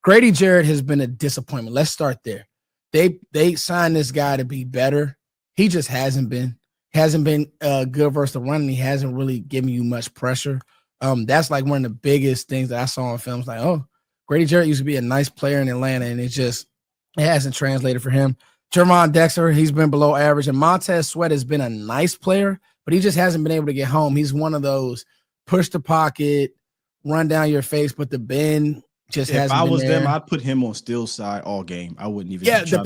Grady Jarrett has been a disappointment. Let's start there. They signed this guy to be better. He just hasn't been. Hasn't been good versus the run, and he hasn't really given you much pressure. That's like one of the biggest things that I saw in films. Like, oh, Grady Jarrett used to be a nice player in Atlanta, and it hasn't translated for him. Jermon Dexter, he's been below average, and Montez Sweat has been a nice player, but he just hasn't been able to get home. He's one of those push the pocket, run down your face, but the bend just hasn't been there. If I was them, I'd put him on Steele's side all game. I wouldn't even. Yeah, the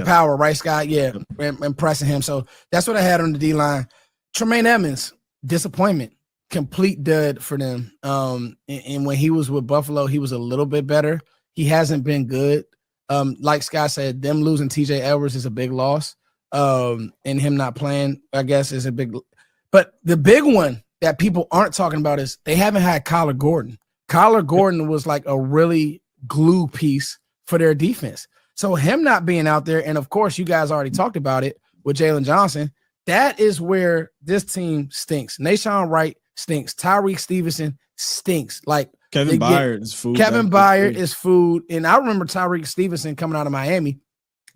power, right, Scott? Yeah, impressing him. So that's what I had on the D-line. Tremaine Edmonds, disappointment, complete dud for them. And when he was with Buffalo, he was a little bit better. He hasn't been good. Like Scott said, them losing TJ Edwards is a big loss. And him not playing, I guess, is a big. But the big one that people aren't talking about is they haven't had Kyler Gordon. Kyler Gordon was like a really glue piece for their defense. So him not being out there, and of course, you guys already talked about it with Jalen Johnson, that is where this team stinks. Nashawn Wright stinks. Tyreek Stevenson stinks. Like Kevin Byard is food. Kevin Byard is food. And I remember Tyreek Stevenson coming out of Miami,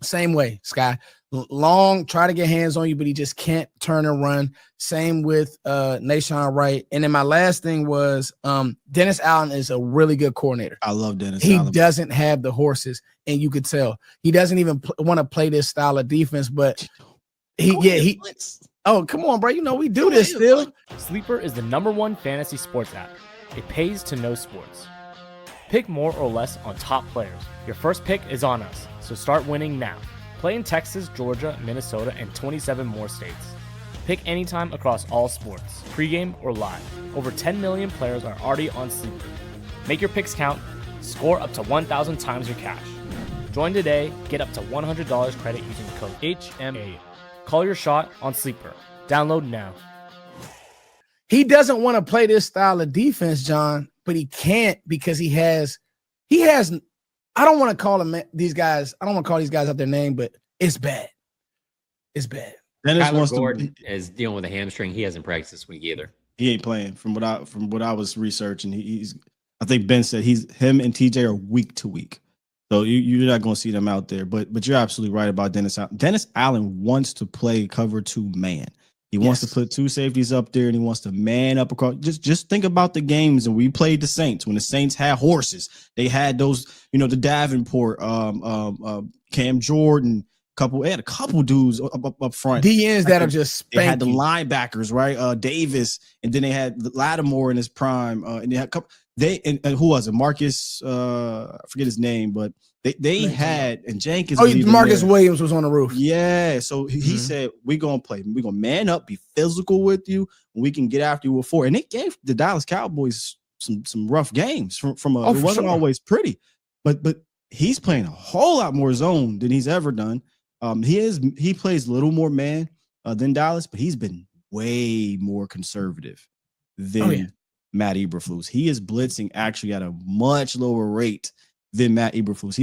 same way, Sky. Long, try to get hands on you, but he just can't turn and run. Same with Nashawn Wright. And then my last thing was Dennis Allen is a really good coordinator. I love Dennis He Allen. doesn't have the horses, and you could tell. He doesn't even want to play this style of defense, but oh, come on, bro. You know we do this still. Sleeper is the #1 fantasy sports app. It pays to know sports. Pick more or less on top players. Your first pick is on us, so start winning now. Play in Texas, Georgia, Minnesota, and 27 more states. Pick anytime across all sports, pregame or live. Over 10 million players are already on Sleeper. Make your picks count. Score up to 1,000 times your cash. Join today. Get up to $100 credit using the code HMA. Call your shot on Sleeper. Download now. He doesn't want to play this style of defense, John, but he can't because he has. I don't want to call these guys out their name, but it's bad. It's bad. Kyler Gordon is dealing with a hamstring. He hasn't practiced this week either. He ain't playing. From what I was researching, I think Ben said him and TJ are week to week. So you're not going to see them out there. But you're absolutely right about Dennis Allen. Dennis Allen wants to play cover 2 man. He wants to put 2 safeties up there, and he wants to man up across. Just think about the games, and we played the Saints when the Saints had horses. They had those, the Davenport, Cam Jordan, they had a couple dudes up front. DNs that are just spanky. They had the linebackers, right? Davis, and then they had Lattimore in his prime, and they had a couple. And who was it? Marcus, I forget his name, but they had, and Jenkins. Marcus Williams was on the roof. Yeah. So he said, we're going to play. We're going to man up, be physical with you, and we can get after you with 4. And it gave the Dallas Cowboys some rough games it wasn't always pretty, but he's playing a whole lot more zone than he's ever done. He plays a little more man than Dallas, but he's been way more conservative than Matt Eberflus. He is blitzing actually at a much lower rate than Matt Eberflus.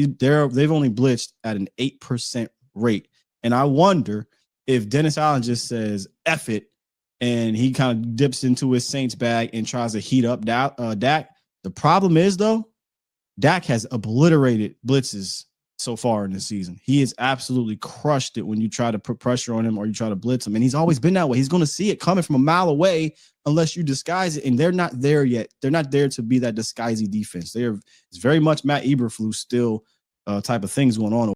They've only blitzed at an 8% rate. And I wonder if Dennis Allen just says F it and he kind of dips into his Saints bag and tries to heat up Dak. The problem is, though, Dak has obliterated blitzes so far in the season. He has absolutely crushed it when you try to put pressure on him or you try to blitz him. And he's always been that way. He's going to see it coming from a mile away unless you disguise it. And they're not there yet. They're not there to be that disguising defense. It's very much Matt Eberflus still type of things going on.